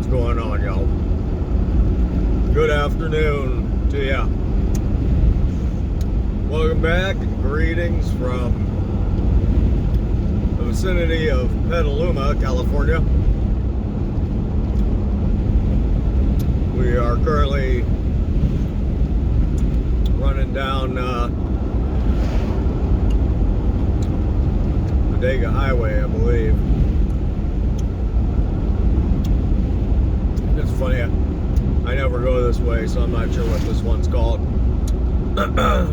What's going on, y'all? Good afternoon to ya. Welcome back and greetings from the vicinity of Petaluma, California. We are currently running down Bodega Highway, I believe. It's funny, I never go this way, so I'm not sure what this one's called.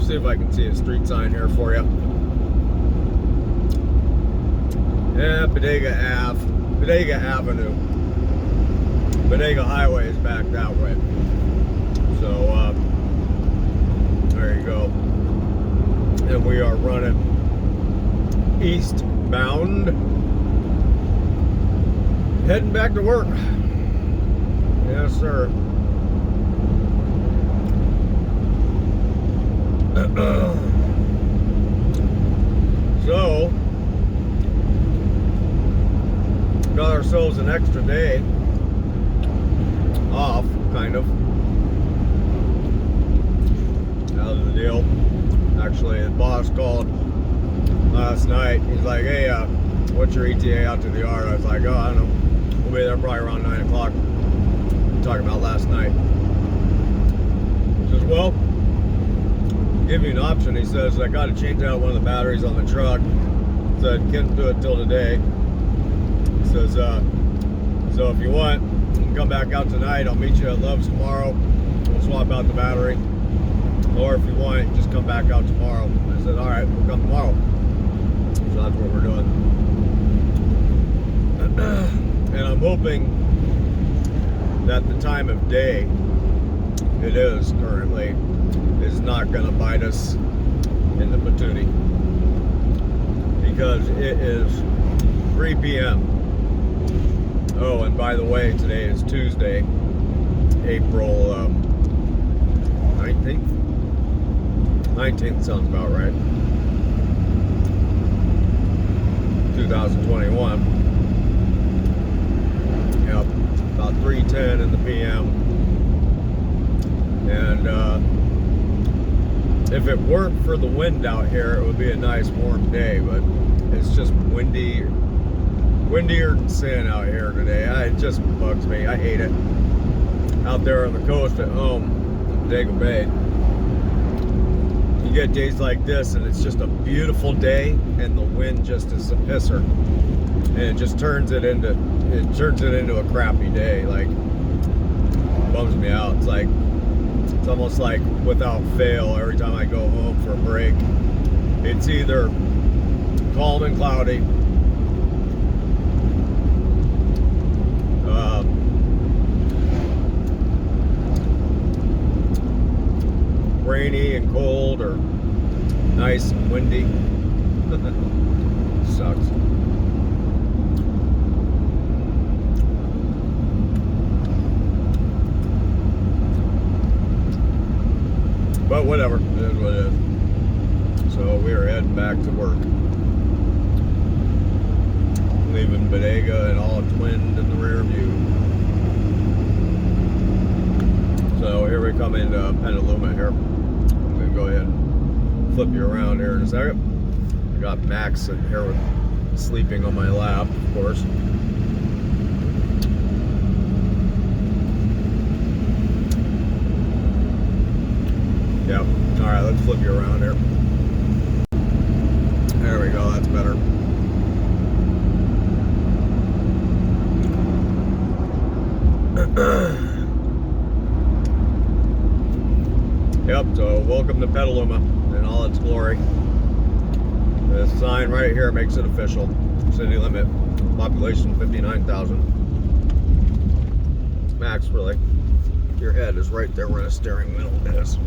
See if I can see a street sign here for you. Yeah, Bodega Avenue. Bodega Highway is back that way. So, there you go. And we are running eastbound, heading back to work. Yes, sir. So, got ourselves an extra day off, kind of. Out of the deal. Actually, the boss called last night. He's like, hey, what's your ETA out to the yard? I was like, oh, I don't know. We'll be there probably around 9 o'clock. Talking about last night. He says, well, give you an option. He says, I got to change out one of the batteries on the truck. He said, can't do it till today. He says, so if you want, you can come back out tonight. I'll meet you at Love's tomorrow. We'll swap out the battery. Or if you want, just come back out tomorrow. I said, all right, we'll come tomorrow. So that's what we're doing. And I'm hoping that the time of day it is currently is not going to bite us in the patootie, because it is 3 p.m. Oh, and by the way, today is Tuesday, April 19th. 19th sounds about right. 2021. Yep, about 3:10 in the PM. And if it weren't for the wind out here, it would be a nice warm day, but it's just windier than sin out here today. It just bugs me. I hate it. Out there on the coast at home in Bodega Bay, you get days like this and it's just a beautiful day and the wind just is a pisser, and it just turns it into a crappy day. Like, bums me out. It's almost like without fail, every time I go home for a break, it's either calm and cloudy, rainy and cold, or nice and windy. Sucks. But whatever, it is what it is. So we are heading back to work. Leaving Bodega and all twinned in the rear view. So here we come into Petaluma here. I'm going to go ahead and flip you around here in a second. I got Max sitting here sleeping on my lap, of course. Yep. Alright, let's flip you around here. There we go, that's better. Yep, so welcome to Petaluma in all its glory. This sign right here makes it official. City limit, population 59,000. Max, really, your head is right there where the steering wheel is.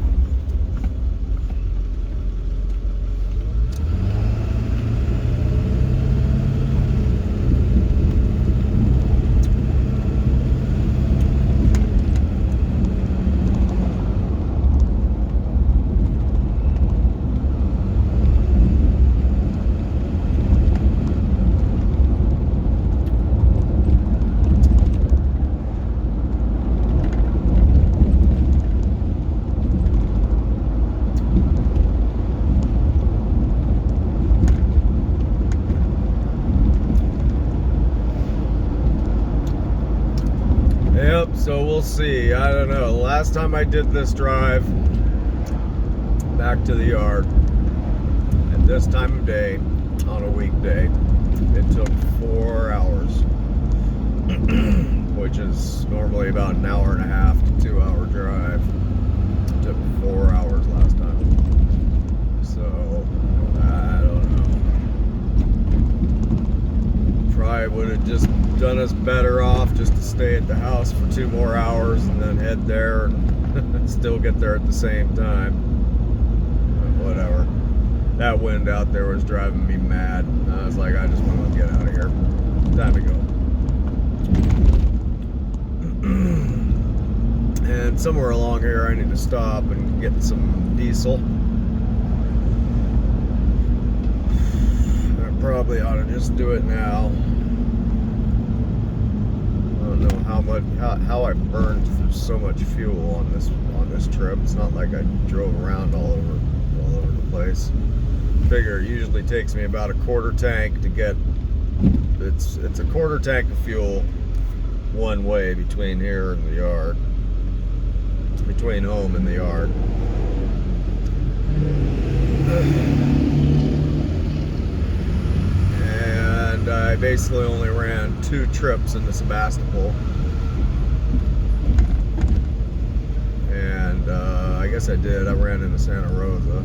So we'll see. I don't know. The last time I did this drive back to the yard at this time of day on a weekday, it took 4 hours, which is normally about an hour and a half to 2 hour drive. It took 4 hours last time. So I don't know. Probably would have just done us better off just to stay at the house for 2 more hours and then head there and still get there at the same time. But whatever. That wind out there was driving me mad. I was like, I just want to get out of here. Time to go. And somewhere along here I need to stop and get some diesel. I probably ought to just do it now. I don't know how I burned through so much fuel on this trip. It's not like I drove around all over the place. Figure it usually takes me about a quarter tank to get. It's a quarter tank of fuel one way between here and the yard, between home and the yard. And I basically only ran 2 trips into Sebastopol. And I guess I did. I ran into Santa Rosa.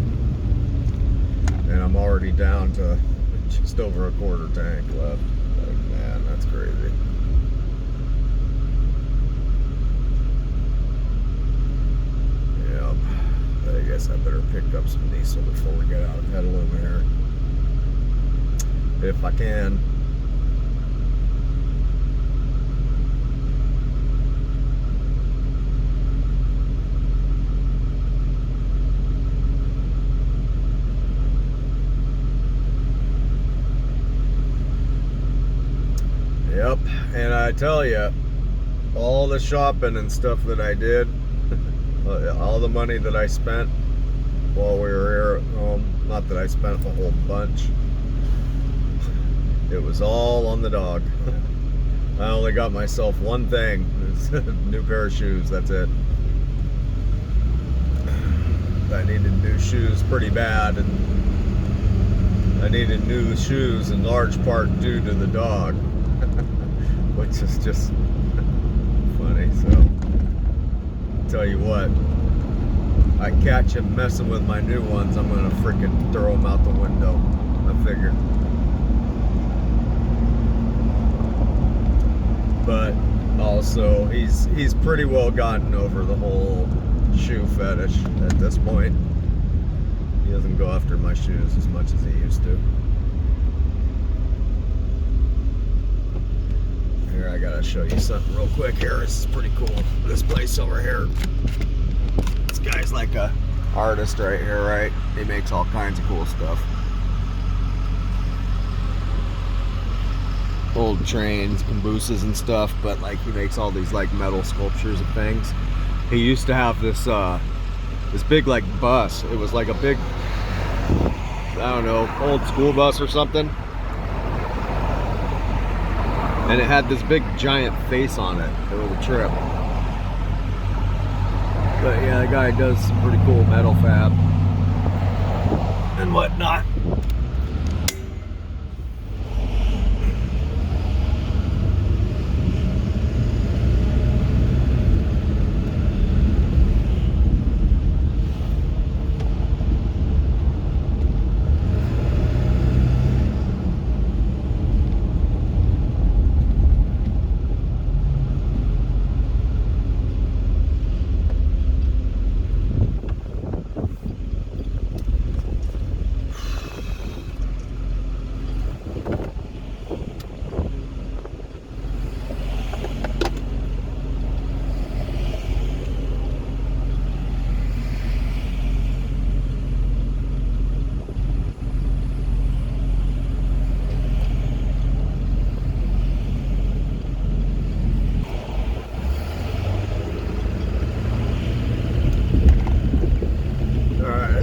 And I'm already down to just over a quarter tank left. Like, man, that's crazy. Yep. I guess I better pick up some diesel before we get out of Petaluma here. If I can. Yep, and I tell you, all the shopping and stuff that I did, all the money that I spent while we were here at home, not that I spent a whole bunch, it was all on the dog. I only got myself one thing, it's a new pair of shoes, that's it. I needed new shoes pretty bad, and I needed new shoes in large part due to the dog. Which is just funny. So tell you what, I catch him messing with my new ones, I'm gonna freaking throw them out the window. I figured. But also he's pretty well gotten over the whole shoe fetish at this point. He doesn't go after my shoes as much as he used to. Here, I gotta show you something real quick here. This is pretty cool. This place over here. This guy's like a artist right here, right? He makes all kinds of cool stuff. Old trains, cabooses and stuff, but like he makes all these like metal sculptures of things. He used to have this this big like bus. It was like a big, I don't know, old school bus or something. And it had this big giant face on it. It was a trip. But yeah, the guy does some pretty cool metal fab and whatnot.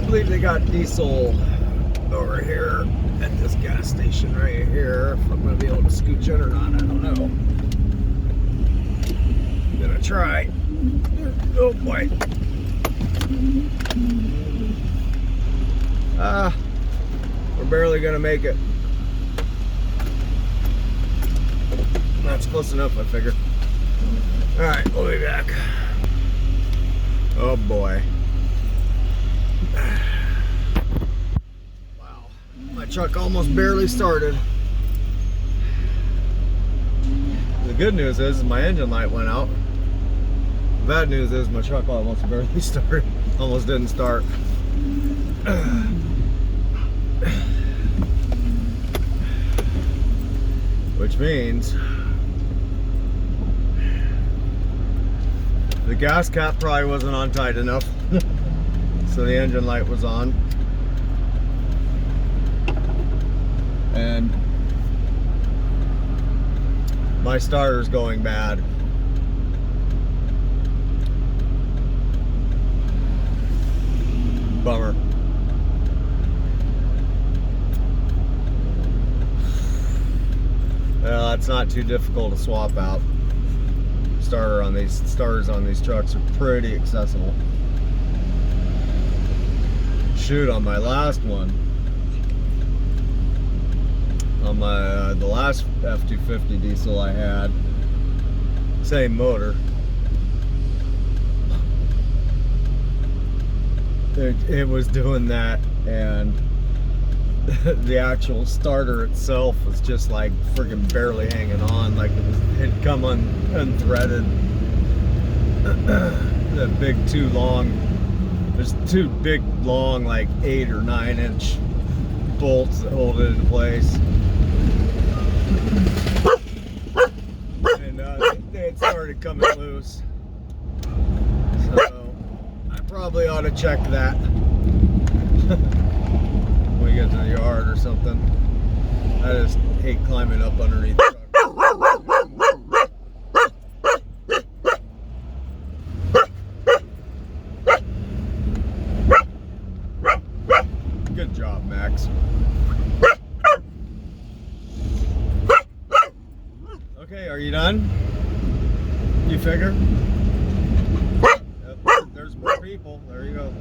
They got diesel over here at this gas station right here. If I'm gonna be able to scooch in or not, I don't know. Gonna try. Oh boy. We're barely gonna make it. That's close enough, I figure. Alright, we'll be back. Oh boy. Wow. My truck almost barely started. The good news is my engine light went out. The bad news is my truck almost barely started. Almost didn't start. Which means the gas cap probably wasn't on tight enough. So the engine light was on. And my starter's going bad. Bummer. Well, that's not too difficult to swap out. Starters on these trucks are pretty accessible. Shoot, on my last one, on my the last F-250 diesel I had, same motor. It was doing that, and the actual starter itself was just like freaking barely hanging on, like it had come unthreaded. That big there's two big long like 8 or 9 inch bolts that hold it into place, and they had started coming loose, so I probably ought to check that when we get to the yard or something. I just hate climbing up underneath the truck. Good job, Max. Okay, are you done? You figure? Yep, there's more people. There you go.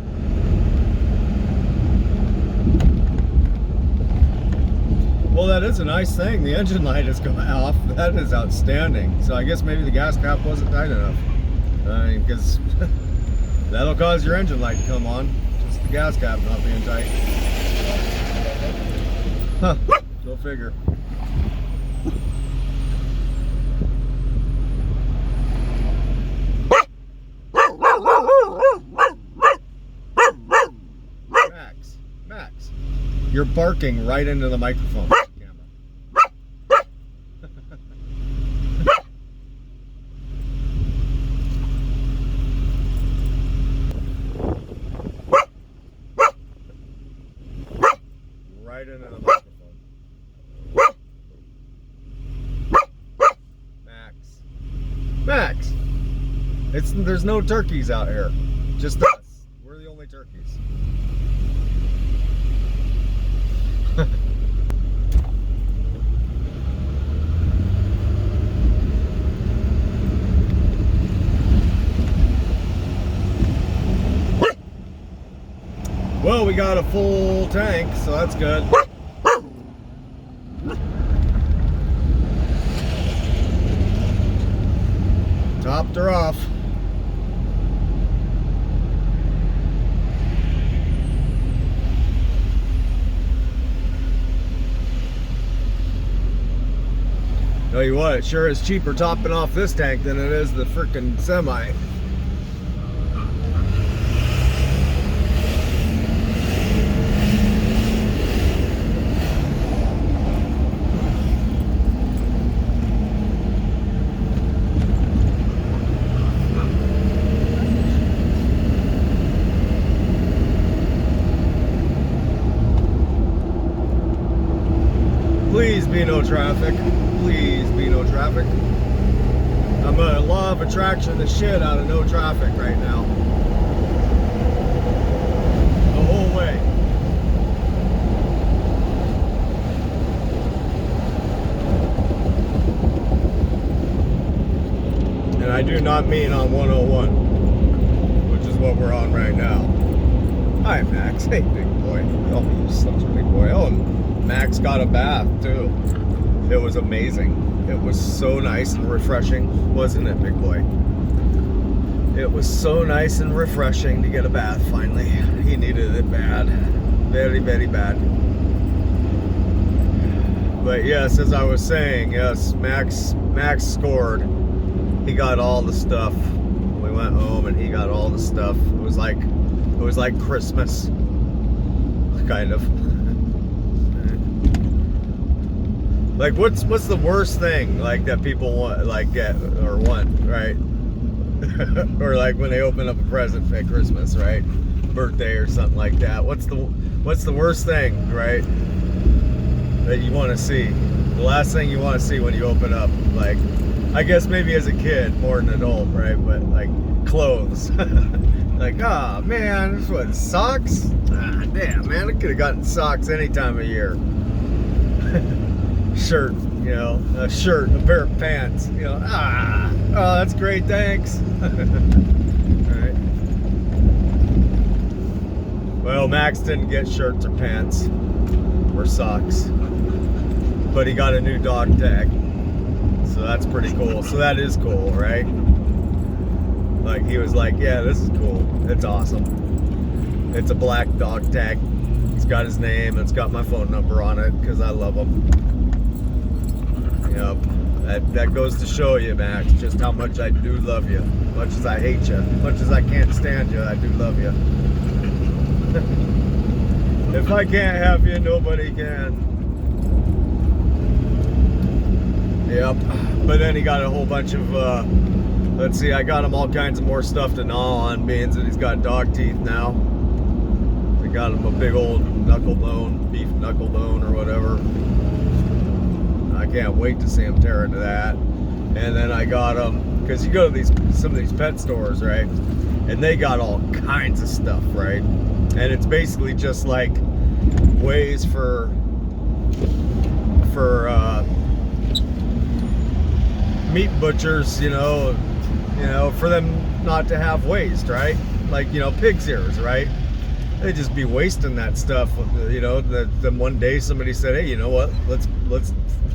Well, that is a nice thing. The engine light is going off. That is outstanding. So I guess maybe the gas cap wasn't tight enough. I mean, because that'll cause your engine light to come on. Just the gas cap not being tight. Huh. Go figure. Max, you're barking right into the microphone. Right into the microphone. Max, there's no turkeys out here. Just us. We're the only turkeys. Well, we got a full tank, so that's good. Topped her off. Tell you what, it sure is cheaper topping off this tank than it is the frickin' semi. Please be no traffic. Please be no traffic. I'm gonna law of attraction the shit out of no traffic right now. The whole way. And I do not mean on 101, which is what we're on right now. Hi, Max. Hey, big boy. Oh, you're such a big boy. Oh, and Max got a bath, too. It was amazing. It was so nice and refreshing, wasn't it, big boy? It was so nice and refreshing to get a bath finally. He needed it bad. Very, very bad. But yes, as I was saying, yes, Max scored. He got all the stuff. We went home and he got all the stuff. It was like Christmas, kind of. Like what's the worst thing like that people want, like get or want, right? Or like when they open up a present at Christmas, right? Birthday or something like that. What's the worst thing, right? That you want to see? The last thing you want to see when you open up, like, I guess maybe as a kid more than an adult, right? But like clothes. Like, ah, man, this was socks? Ah, damn, man, I could have gotten socks any time of year. Shirt, you know, a shirt, a pair of pants, you know, oh, that's great, thanks. Alright. Well, Max didn't get shirts or pants or socks, but he got a new dog tag. So that's pretty cool. So that is cool, right? Like, he was like, yeah, this is cool. It's awesome. It's a black dog tag. It's got his name. It's got my phone number on it because I love him. Yep. That goes to show you, Max, just how much I do love you. Much as I hate you, much as I can't stand you, I do love you. If I can't have you, nobody can. Yep. But then he got a whole bunch of, let's see, I got him all kinds of more stuff to gnaw on, being that he's got dog teeth now. I got him a big old knuckle bone, beef knuckle bone or whatever. I can't wait to see him tear into that. And then I got him, because you go to some of these pet stores, right? And they got all kinds of stuff, right? And it's basically just like ways for meat butchers, you know, for them not to have waste, right? Like, you know, pig's ears, right? They just be wasting that stuff, you know. Then one day somebody said, hey, you know what? Let's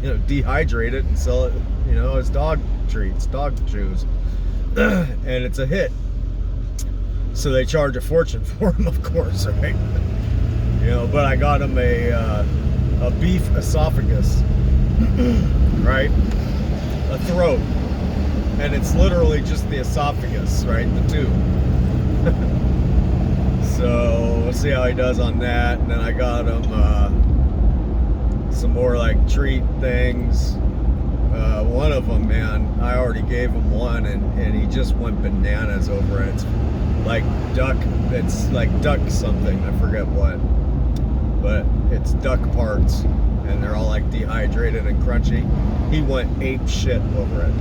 you know, dehydrate it and sell it, you know, as dog treats, dog chews, and it's a hit. So they charge a fortune for them, of course, right? You know, but I got him a beef esophagus, right? A throat, and it's literally just the esophagus, right? The tube. So we'll see how he does on that. And then I got him some more like treat things. One of them, man, I already gave him one, and he just went bananas over it. It's like duck. It's like duck something. I forget what, but it's duck parts, and they're all like dehydrated and crunchy. He went ape shit over it,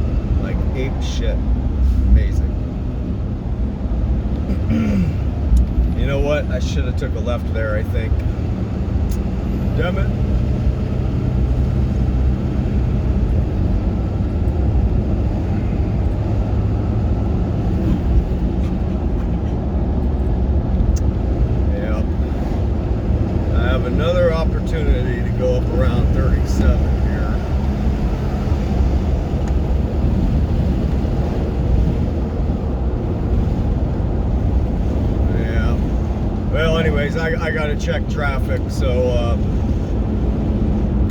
like ape shit. Amazing. You know what? I should have took a left there, I think. Damn it. Yep. I have another opportunity to go up around 37 here. Well, anyways, I gotta check traffic, so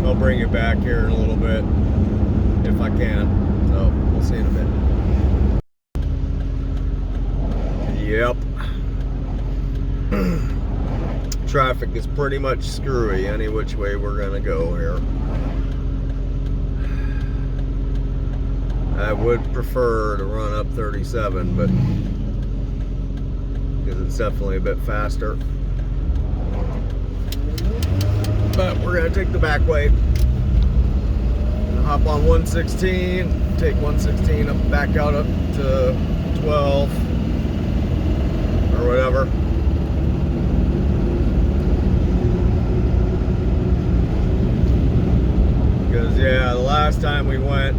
I'll bring you back here in a little bit if I can. So we'll see in a bit. Yep. Traffic is pretty much screwy any which way we're gonna go here. I would prefer to run up 37, but because it's definitely a bit faster. But we're gonna take the back way. Hop on 116, take 116 up, back out up to 12 or whatever. Because yeah, the last time we went,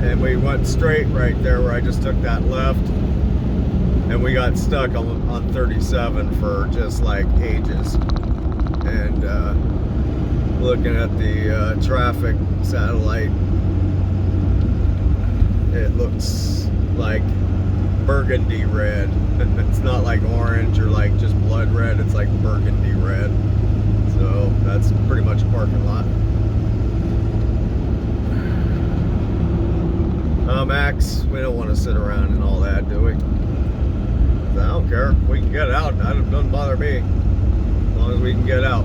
and we went straight right there where I just took that left, and we got stuck on 37 for just like ages. And looking at the traffic satellite, it looks like burgundy red. It's not like orange or like just blood red, it's like burgundy red. So that's pretty much a parking lot. Max, we don't want to sit around and all that, do we? I don't care. We can get out. That doesn't bother me. As long as we can get out.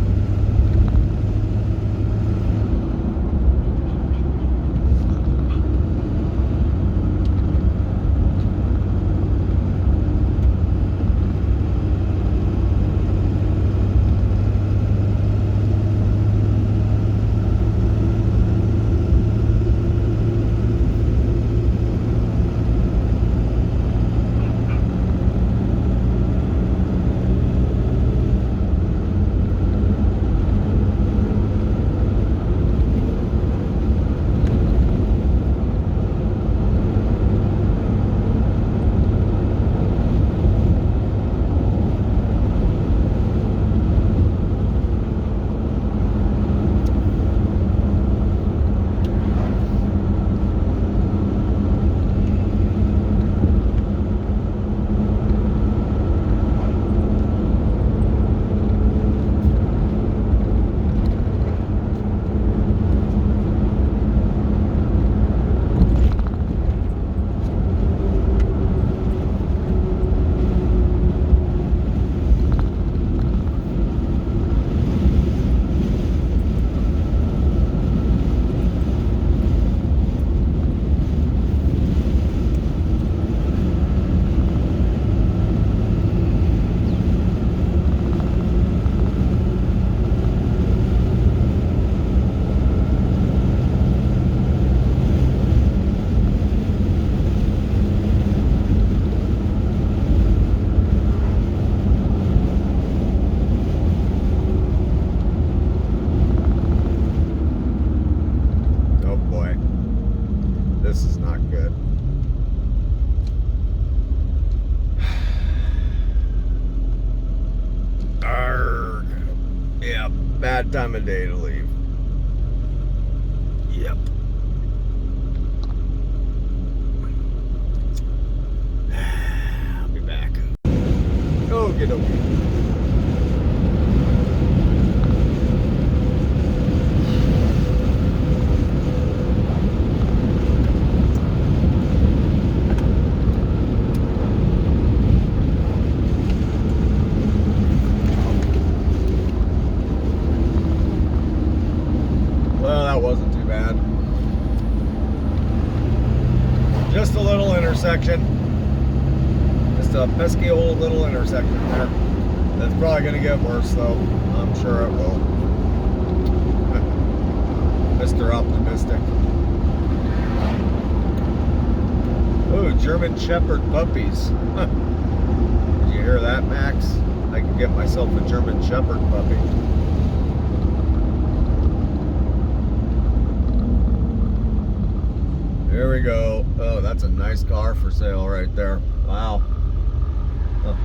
Bad time of day to leave. Yep. I'll be back. Okie dokie. Wasn't too bad. Just a little intersection. Just a pesky old little intersection there. That's probably going to get worse though. I'm sure it will. Mr. Optimistic. Oh, German Shepherd puppies. Did you hear that, Max? I can get myself a German Shepherd puppy. Here we go. Oh, that's a nice car for sale right there. Wow. Oh.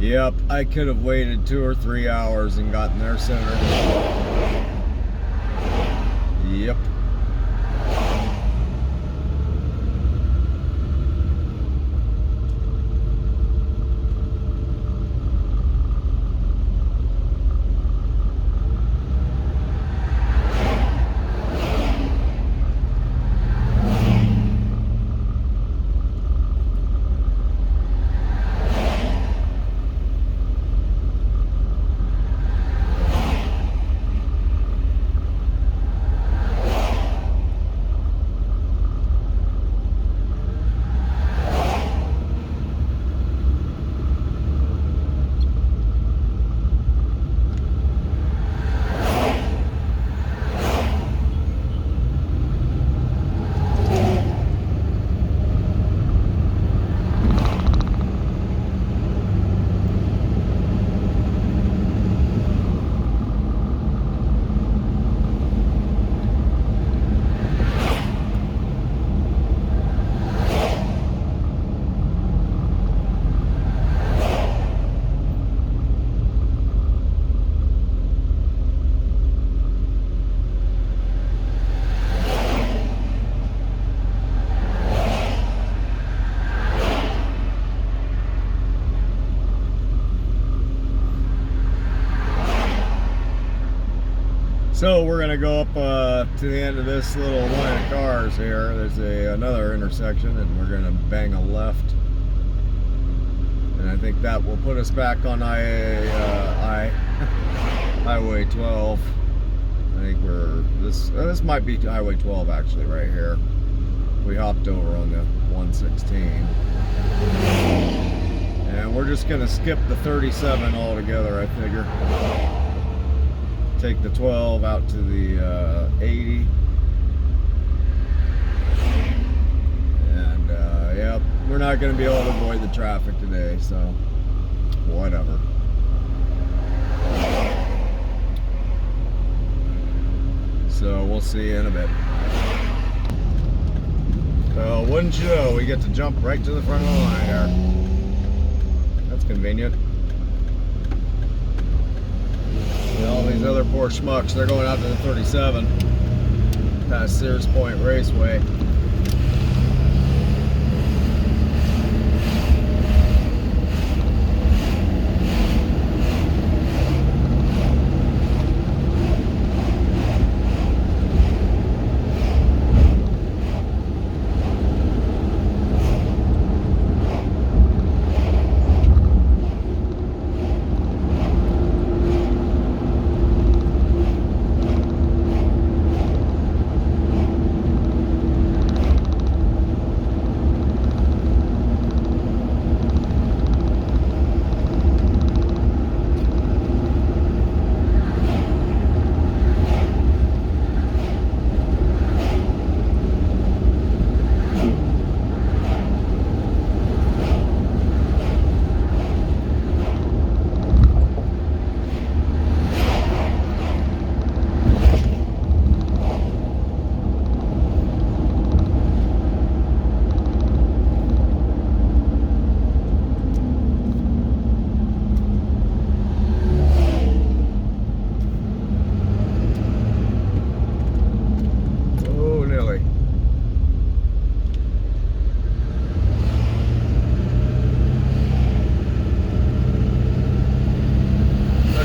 Yep, I could have waited 2 or 3 hours and gotten there sooner. Yep. So we're gonna go up to the end of this little line of cars here. There's another intersection, and we're gonna bang a left. And I think that will put us back on Highway 12. I think this might be Highway 12 actually right here. We hopped over on the 116. And we're just gonna skip the 37 altogether, I figure. Take the 12 out to the 80. And yeah, we're not gonna be able to avoid the traffic today, so whatever. So we'll see you in a bit. So wouldn't you know, we get to jump right to the front of the line here. That's convenient. And all these other poor schmucks, they're going out to the 37 past Sears Point Raceway.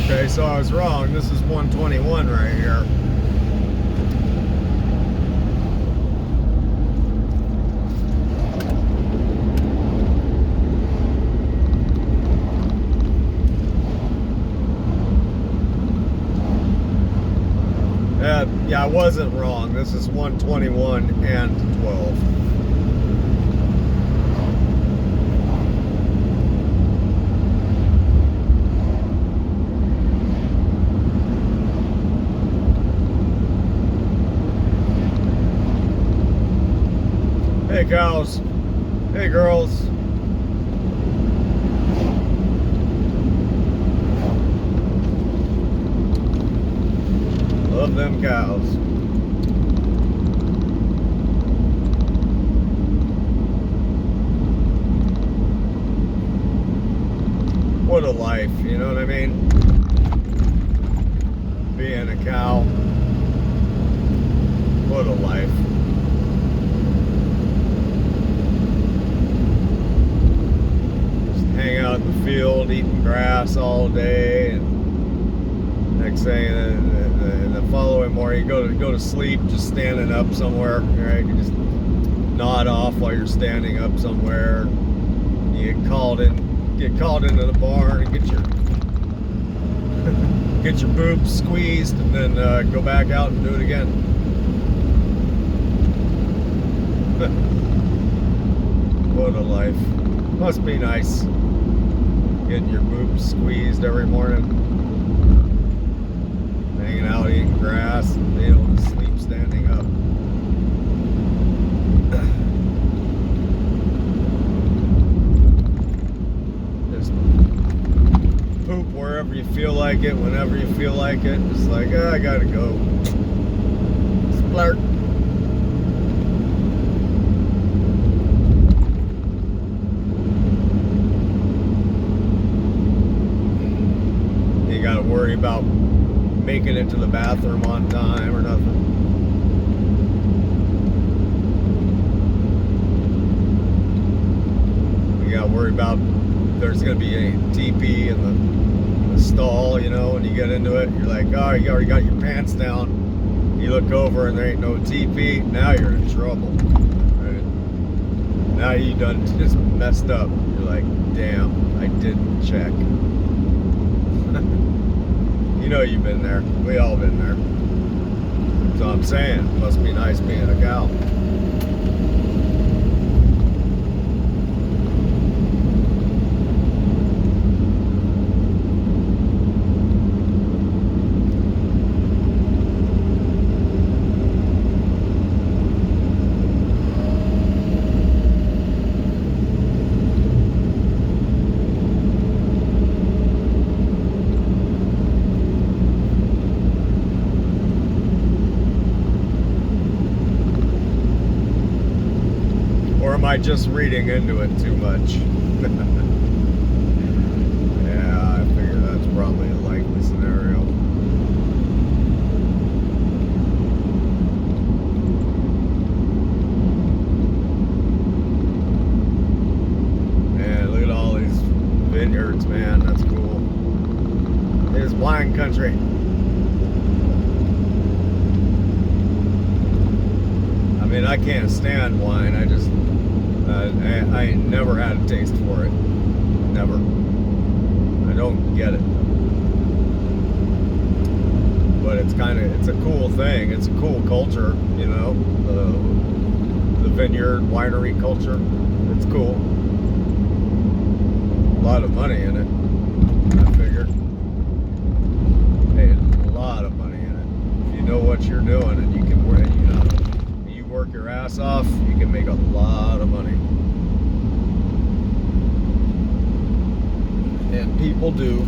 Okay, so I was wrong. This is 121 right here. Yeah, I wasn't wrong. This is 121 and 12. Hey cows, hey girls. Love them cows. What a life, you know what I mean? Being a cow. What a life. Hang out in the field eating grass all day, and next thing in the following morning you go to sleep just standing up somewhere, right? You can just nod off while you're standing up somewhere. You get called into the barn and get your boobs squeezed, and then go back out and do it again. What a life. Must be nice. Getting your boobs squeezed every morning, hanging out eating grass, and being able to sleep standing up. Just poop wherever you feel like it, whenever you feel like it. Just like, I gotta go. Splurt. Worry about making it to the bathroom on time or nothing. We got to worry about there's going to be a TP in the stall, you know, when you get into it, you're like, oh, you already got your pants down. You look over and there ain't no TP. Now you're in trouble. Right? Now you done just messed up. You're like, damn, I didn't check. You know you've been there. We all been there. So I'm saying, must be nice being a gal. Or am I just reading into it too much? Yeah, I figure that's probably a likely scenario. Man, look at all these vineyards, man. That's cool. It's wine country. I mean, I can't stand wine. I just I ain't never had a taste for it. Never. I don't get it. But it's a cool thing. It's a cool culture, you know. The vineyard winery culture. It's cool. A lot of money in it, I figure. Hey, a lot of money in it. If you know what you're doing and you can work, you know, you work your ass off, you can make a lot of money. And people do.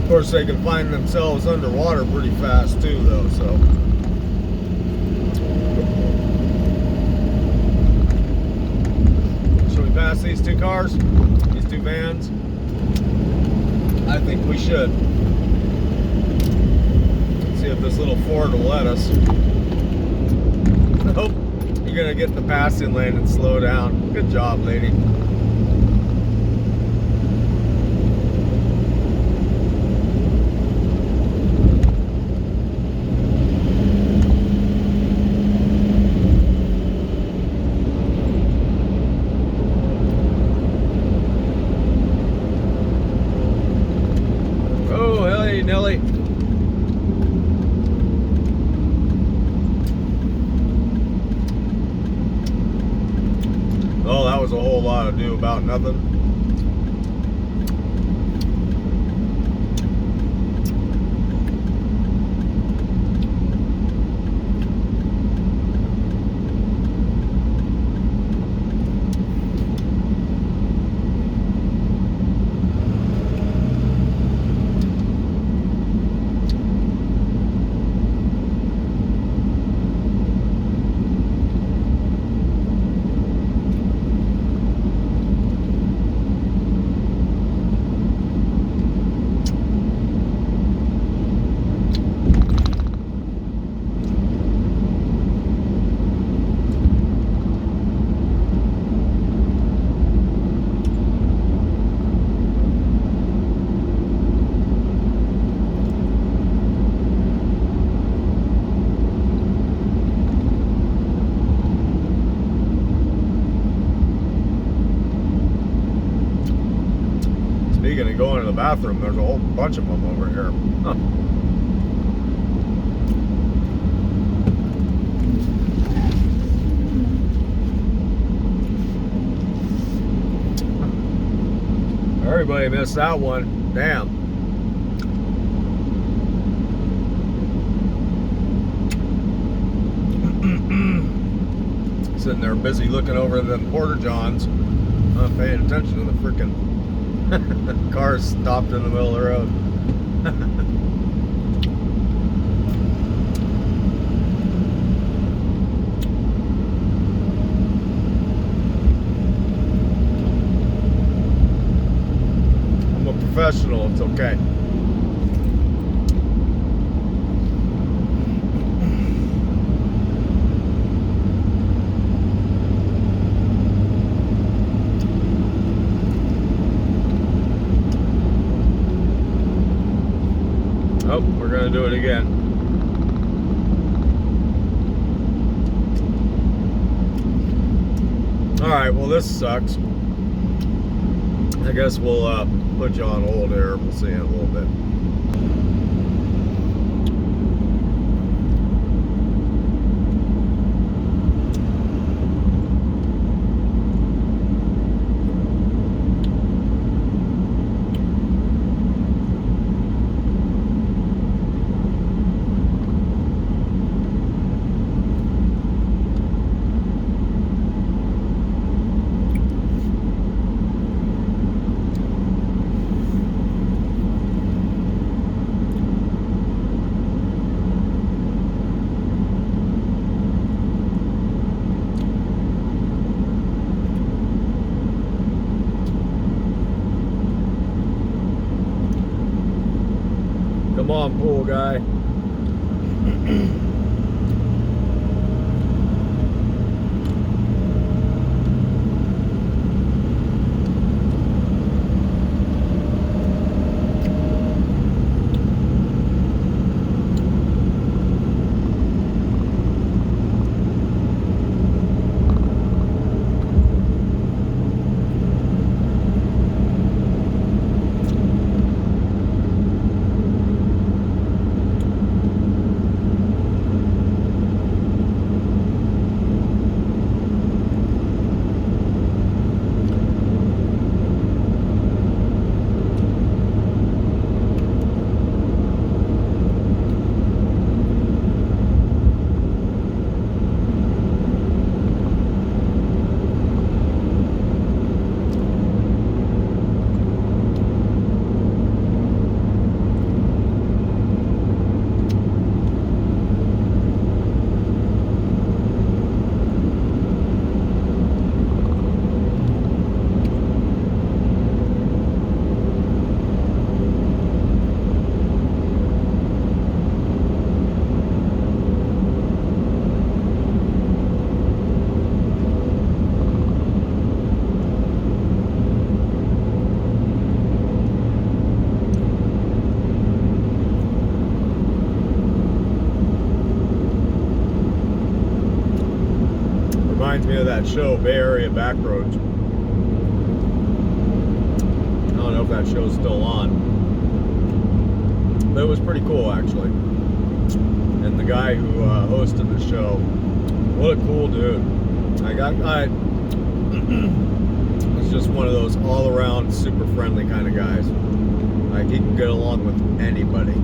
Of course, they can find themselves underwater pretty fast too, though, so. Should we pass these two cars? These two vans? I think we should. See if this little Ford will let us. Nope. You're gonna get in the passing lane and slow down. Good job, lady. Nelly. Oh, that was a whole lot of do about nothing. Speaking of going to the bathroom, there's a whole bunch of them over here. Huh. Everybody missed that one. Damn. Sitting there busy looking over them porta johns, not paying attention to the freaking cars stopped in the middle of the road. I'm a professional, it's okay. gonna do it again. Alright, well this sucks. I guess we'll put you on hold here. We'll see you in a little bit. Come on, pool guy. Reminds me of that show, Bay Area Backroads. I don't know if that show's still on, but it was pretty cool actually. And the guy who hosted the show, what a cool dude. I was just one of those all-around super friendly kind of guys. Like he can get along with anybody.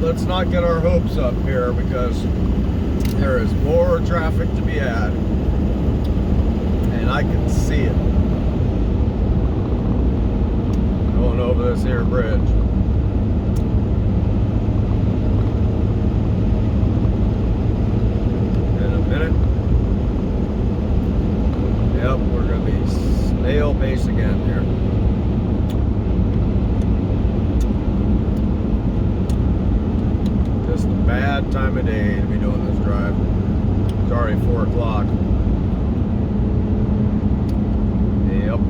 Let's not get our hopes up here because there is more traffic to be had, and I can see it going over this here bridge. In a minute, yep, we're going to be snail pace again here. Bad time of day to be doing this drive. It's already 4 o'clock. Yep.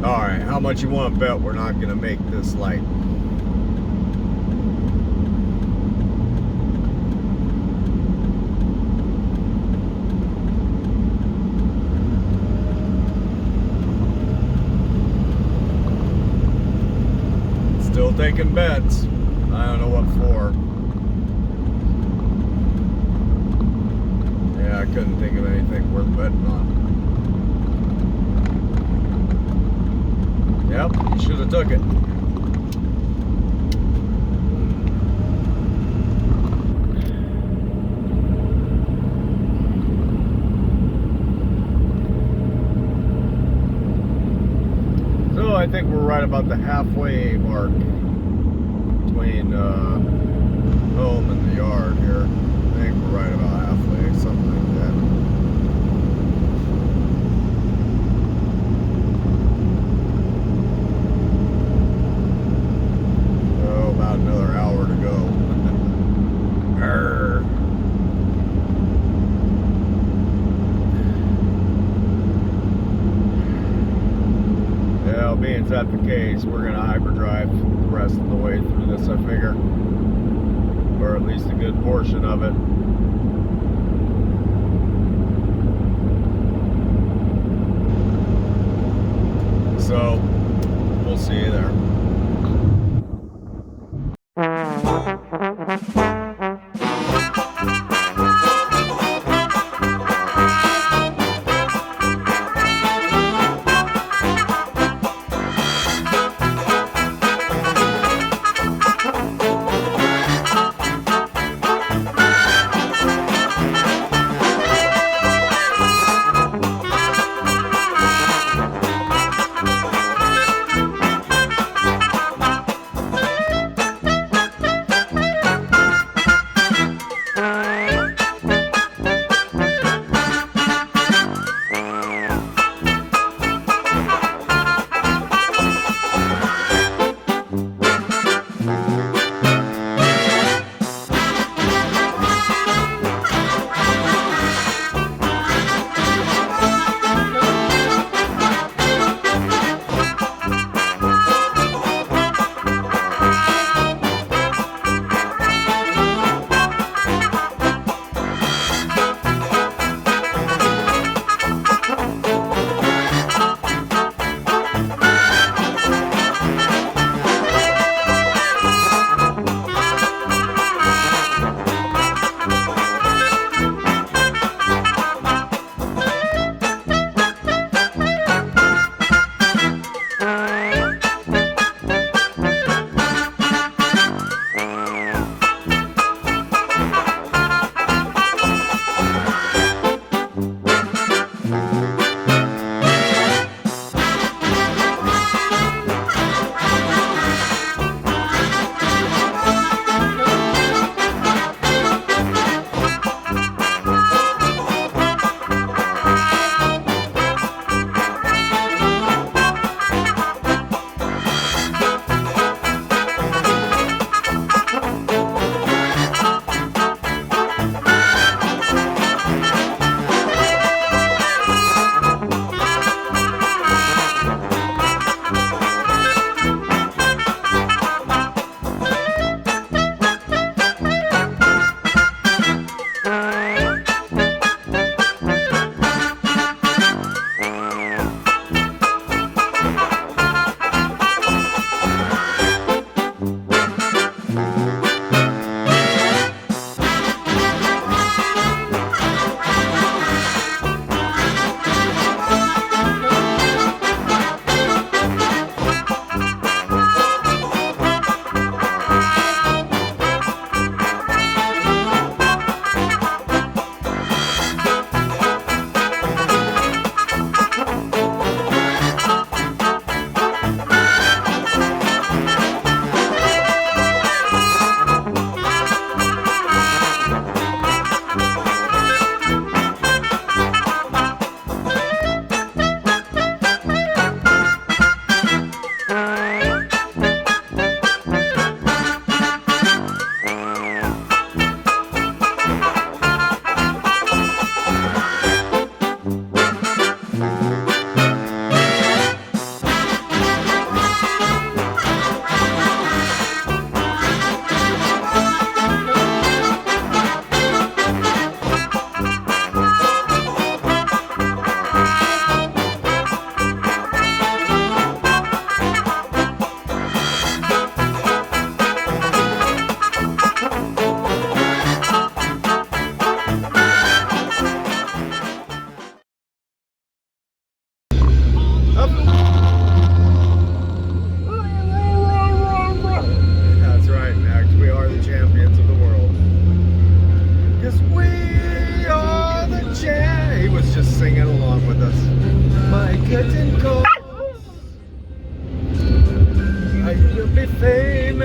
Alright, how much you want to bet we're not going to make this light? Still taking bets. I don't know what for. Yeah, I couldn't think of anything worth betting on. Yep, you should have took it. So I think we're right about the halfway mark between home and the yard here. I think we're right about halfway, something like that. Oh, about another hour to go. Arr. Yeah, being that the case, we're gonna hyperdrive the rest of the way through this, I figure. Or at least a good portion of it. So, we'll see you there.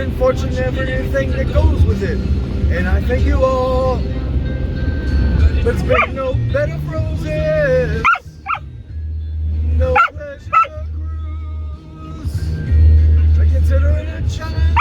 and fortune, everything that goes with it. And I thank you all. Let's make no bed of roses, no pleasure cruise. I consider it a challenge.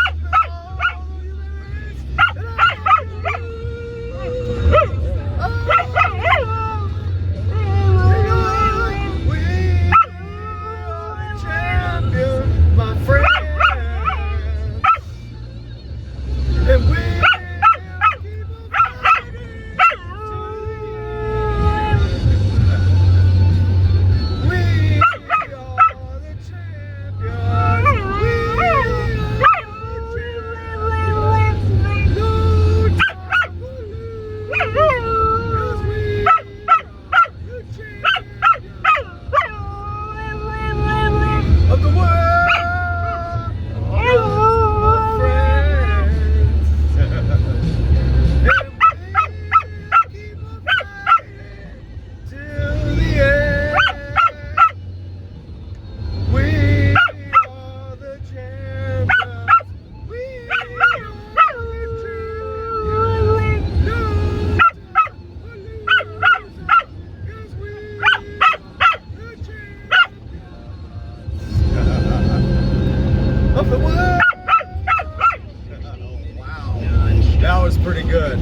That was pretty good.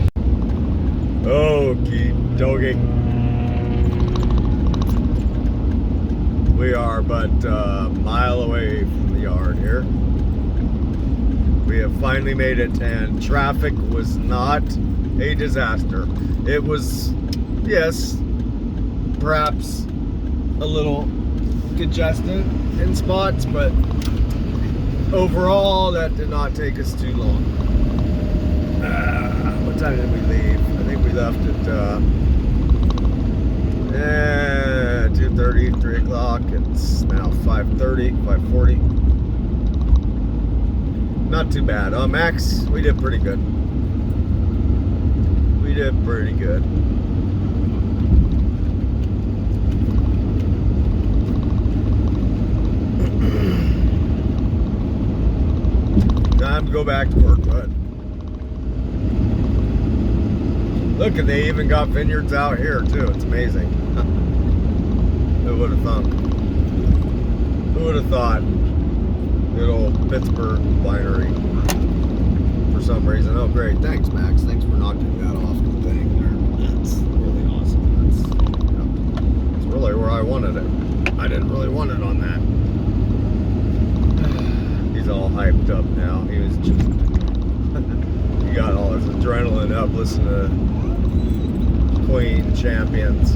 Okie dokie. We are but a mile away from the yard here. We have finally made it, and traffic was not a disaster. It was, yes, perhaps a little congested in spots, but overall that did not take us too long. What time did we leave? I think we left at 2:30, 3 o'clock. It's now 5:30, 5:40. Not too bad. Max, we did pretty good. We did pretty good. Time to go back to work, bud. Look, and they even got vineyards out here too. It's amazing. Who would have thunk? Who would have thought? Good old Pittsburg winery. For some reason. Oh, great. Thanks, Max. Thanks for knocking that off the thing there. That's really awesome. That's really where I wanted it. I didn't really want it on that. He's all hyped up now. He was just... he got all his adrenaline up listening to Queen Champions.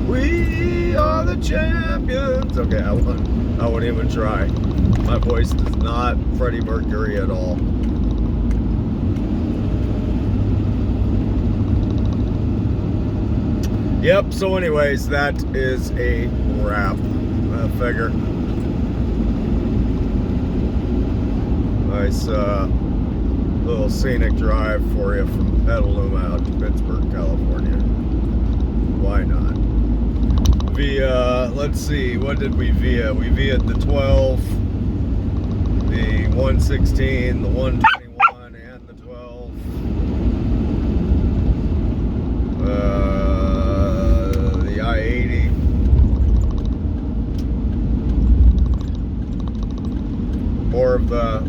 We are the champions. Okay, I won't even try. My voice is not Freddie Mercury at all. Yep, so anyways, that is a wrap. I figure. Nice little scenic drive for you from Petaluma out to Pittsburg, California. Why not? Via, let's see, what did we via? We via'd the 12, the 116, the 121, and the 12. The I-80.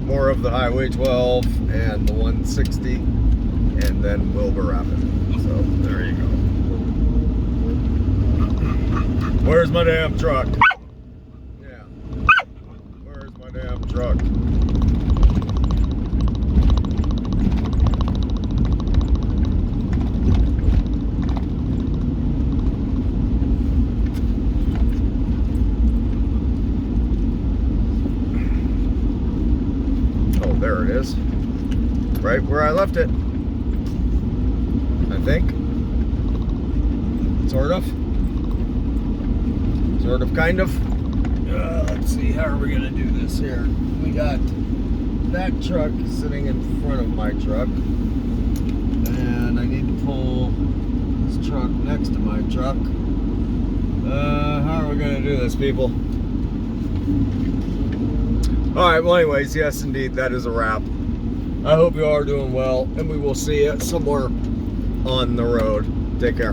More of the Highway 12 and the 160, and then Wilbur Rapid. So there you go. Where's my damn truck? Yeah. Where's my damn truck? Oh, there it is. Right where I left it. I think. Sort of. Sort of, kind of. Let's see, how are we gonna do this here? We got that truck sitting in front of my truck, and I need to pull this truck next to my truck. How are we gonna do this, people? All right, well, anyways, yes, indeed, that is a wrap. I hope you all are doing well, and we will see you somewhere on the road. Take care.